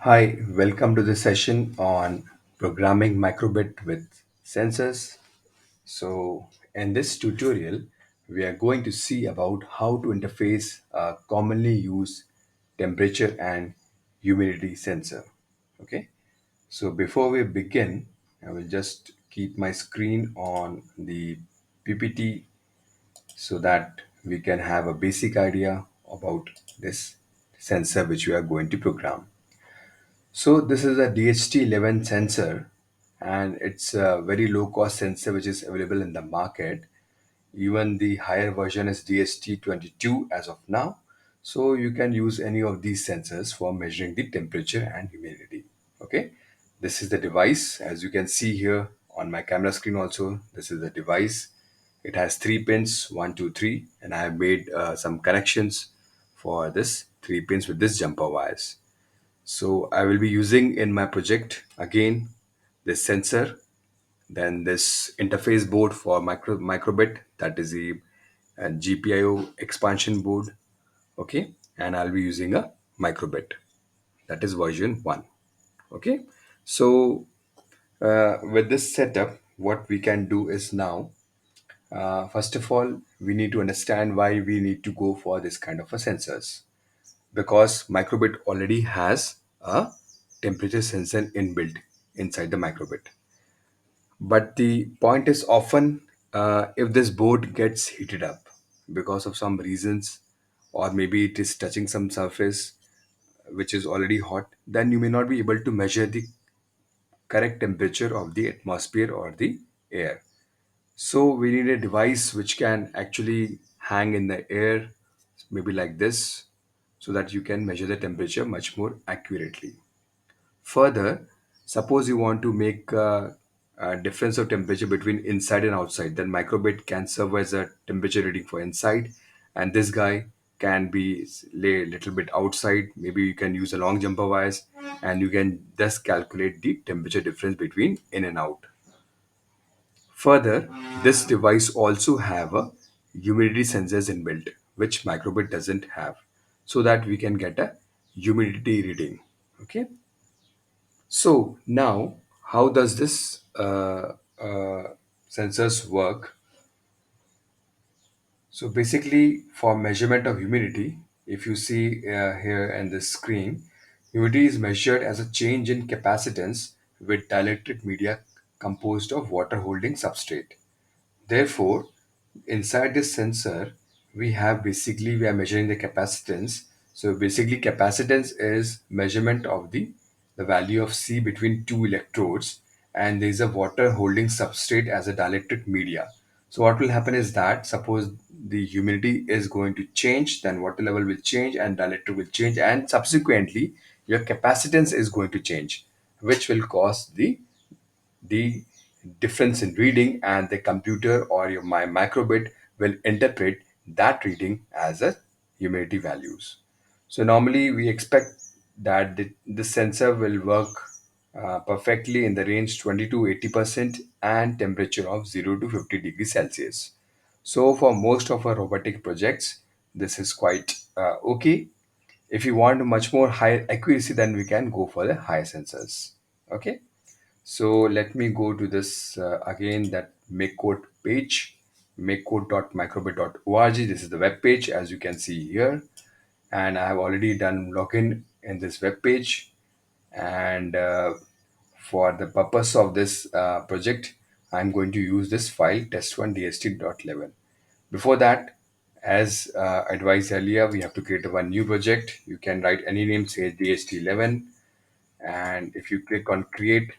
Hi, welcome to the session on programming Microbit with sensors. In this tutorial, we are going to see about how to interface a commonly used temperature and humidity sensor. Okay, so before we begin, I will just keep my screen on the PPT so that we can have a basic idea about this sensor which we are going to program. So this is a DHT11 sensor, and it's a very low cost sensor which is available in the market. Even the higher version is DHT22 as of now. So you can use any of these sensors for measuring the temperature and humidity. Okay, this is the device. As you can see here on my camera screen also, this is the device. It has three pins, one, two, three, and I have made some connections for this three pins with this jumper wires. So I will be using in my project again this sensor, then this interface board for microbit, that is the GPIO expansion board. Okay, and I'll be using a microbit, that is version 1. Okay, so with this setup, what we can do is now, first of all, we need to understand why we need to go for this kind of a sensors, because microbit already has a temperature sensor inbuilt inside the microbit. But the point is often, if this board gets heated up because of some reasons, or maybe it is touching some surface which is already hot, then you may not be able to measure the correct temperature of the atmosphere or the air. So we need a device which can actually hang in the air, maybe like this, so that you can measure the temperature much more accurately. Further, suppose you want to make a difference of temperature between inside and outside, then microbit can serve as a temperature reading for inside, and this guy can be lay a little bit outside. Maybe you can use a long jumper wires, and you can thus calculate the temperature difference between in and out. Further, this device also have a humidity sensors inbuilt, which microbit doesn't have, so that we can get a humidity reading. Okay. So now, how does this sensors work? So basically, for measurement of humidity, if you see here in the screen, humidity is measured as a change in capacitance with dielectric media composed of water holding substrate. Therefore, inside this sensor, we are measuring the capacitance. So basically, capacitance is measurement of the value of C between two electrodes, and there is a water holding substrate as a dielectric media. So what will happen is that suppose the humidity is going to change, then water level will change and dielectric will change, and subsequently your capacitance is going to change, which will cause the difference in reading, and the computer or my microbit will interpret that reading as a humidity values. So normally we expect that the sensor will work perfectly in the range 20 to 80% and temperature of 0 to 50 degrees Celsius. So for most of our robotic projects, this is quite okay. If you want much more higher accuracy, then we can go for the higher sensors. Okay. So let me go to this again, that MakeCode page, makecode.microbit.org. This is the web page, as you can see here, and I have already done login in this web page. And for the purpose of this project, I'm going to use this file test1dst.11. Before that, as advised earlier, we have to create one new project. You can write any name, say DHT11, and if you click on create,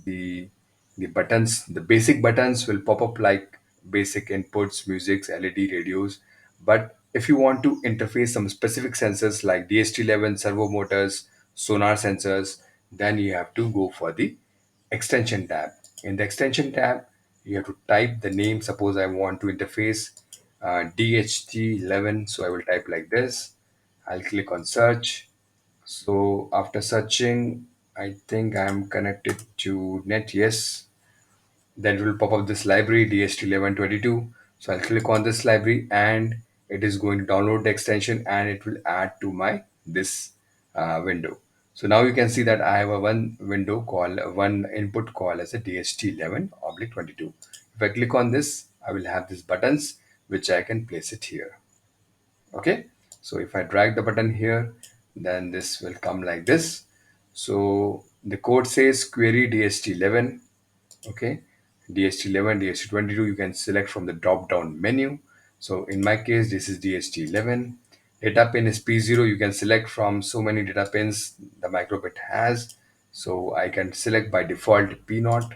the the basic buttons will pop up like basic inputs, music, LED, radios. But if you want to interface some specific sensors like DHT11 servo motors, sonar sensors, then you have to go for the extension tab. In the extension tab, you have to type the name. Suppose I want to interface DHT11, so I will type like this. I'll click on search. So after searching, I think I'm connected to net. Yes. Then it will pop up this library DHT1122. So I'll click on this library, and it is going to download the extension, and it will add to my this window. So now you can see that I have a one window call, one input call as a DHT11 oblique 22. If I click on this, I will have these buttons which I can place it here. Okay. So if I drag the button here, then this will come like this. So the code says query DHT11. Okay. DHT11, DHT22, you can select from the drop down menu. So in my case, this is DHT11. Data pin is P0. You can select from so many data pins the microbit has. So I can select by default P0.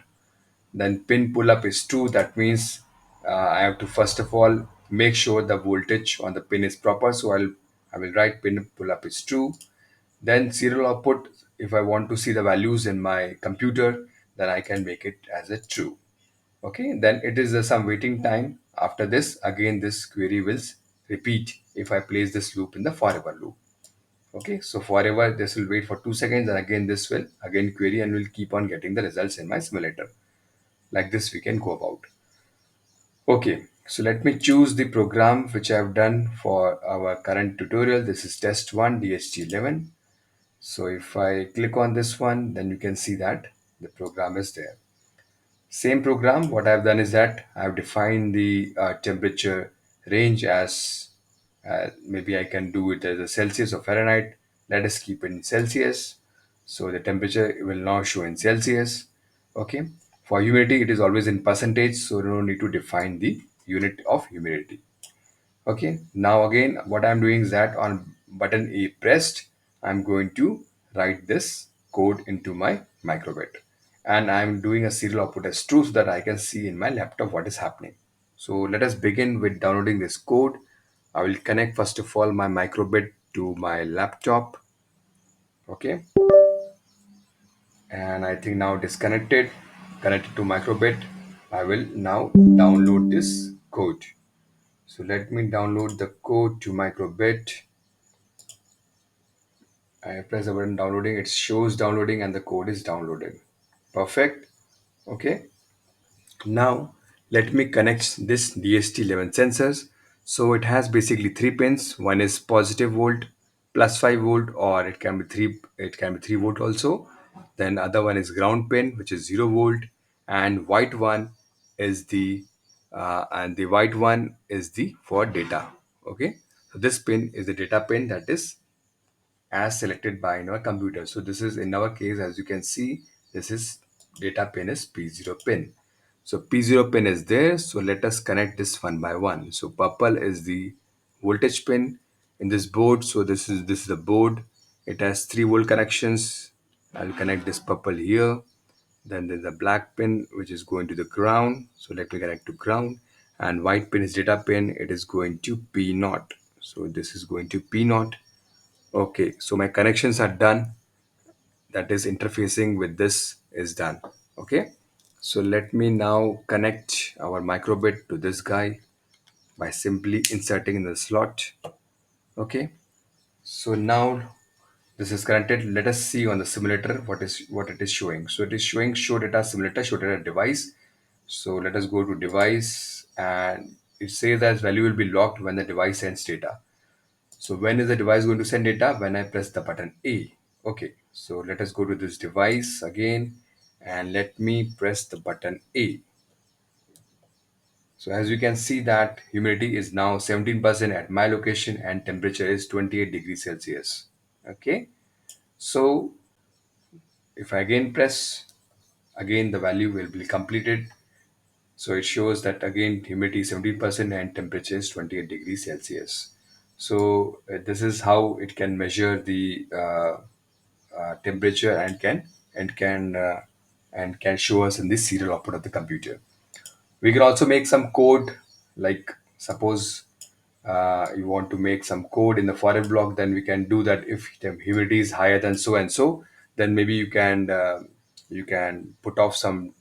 Then pin pull up is true. That means I have to first of all make sure the voltage on the pin is proper. So I will write pin pull up is true. Then serial output, if I want to see the values in my computer, then I can make it as a true. Okay, then it is some waiting time. After this, again this query will repeat if I place this loop in the forever loop. Okay, so forever this will wait for 2 seconds, and again this will again query and will keep on getting the results in my simulator. Like this we can go about. Okay, so let me choose the program which I have done for our current tutorial. This is test 1 DHT11. So if I click on this one, then you can see that the program is there. Same program, what I've done is that I've defined the temperature range as maybe I can do it as a Celsius or Fahrenheit. Let us keep it in Celsius. So the temperature will now show in Celsius. Okay. For humidity, it is always in percentage, so no need to define the unit of humidity. Okay, now again what I'm doing is that on button A pressed, I'm going to write this code into my microbit, and I'm doing a serial output as true so that I can see in my laptop what is happening. So let us begin with downloading this code. I will connect first of all my microbit to my laptop. Okay, and I think now disconnected, connected to microbit. I will now download this code. So let me download the code to microbit. I press the button downloading, it shows downloading and the code is downloaded. Perfect. Okay. Now let me connect this DST11 sensors. So it has basically three pins. One is positive volt, plus 5 volt, or it can be 3 volt also. Then other one is ground pin, which is 0 volt, and white one is the white one is the for data. Okay. So this pin is the data pin that is as selected by our computer. So this is in our case, as you can see, this is data pin is P0 pin. So P0 pin is there. So let us connect this one by one. So purple is the voltage pin in this board. So this is the board. It has 3 volt connections. I'll connect this purple here. Then there's a black pin which is going to the ground. So let me connect to ground. And white pin is data pin. It is going to P naught. So this is going to P naught. Okay, so my connections are done. That is interfacing with this is done. Okay, so let me now connect our microbit to this guy by simply inserting in the slot. Okay, so now this is connected. Let us see on the simulator what it is showing. So it is showing show data simulator, show data device. So let us go to device, and it says that value will be locked when the device sends data. So when is the device going to send data? When I press the button A. Okay, so let us go to this device again, and let me press the button A. So as you can see that humidity is now 17% at my location and temperature is 28 degrees Celsius. Okay, so if I again press, again the value will be completed. So it shows that again humidity is 70% and temperature is 28 degrees Celsius. So this is how it can measure the temperature and can show us in the serial output of the computer. We can also make some code, like suppose you want to make some code in the foreign block, then we can do that. If the humidity is higher than so and so, then maybe you can put off some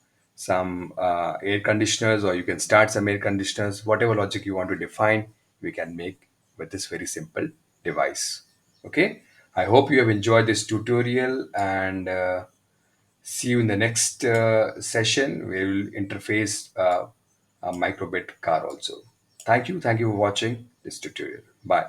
air conditioners, or you can start some air conditioners. Whatever logic you want to define, we can make with this very simple device. Okay, I hope you have enjoyed this tutorial, and see you in the next session. We will interface a microbit car also. Thank you for watching this tutorial. Bye.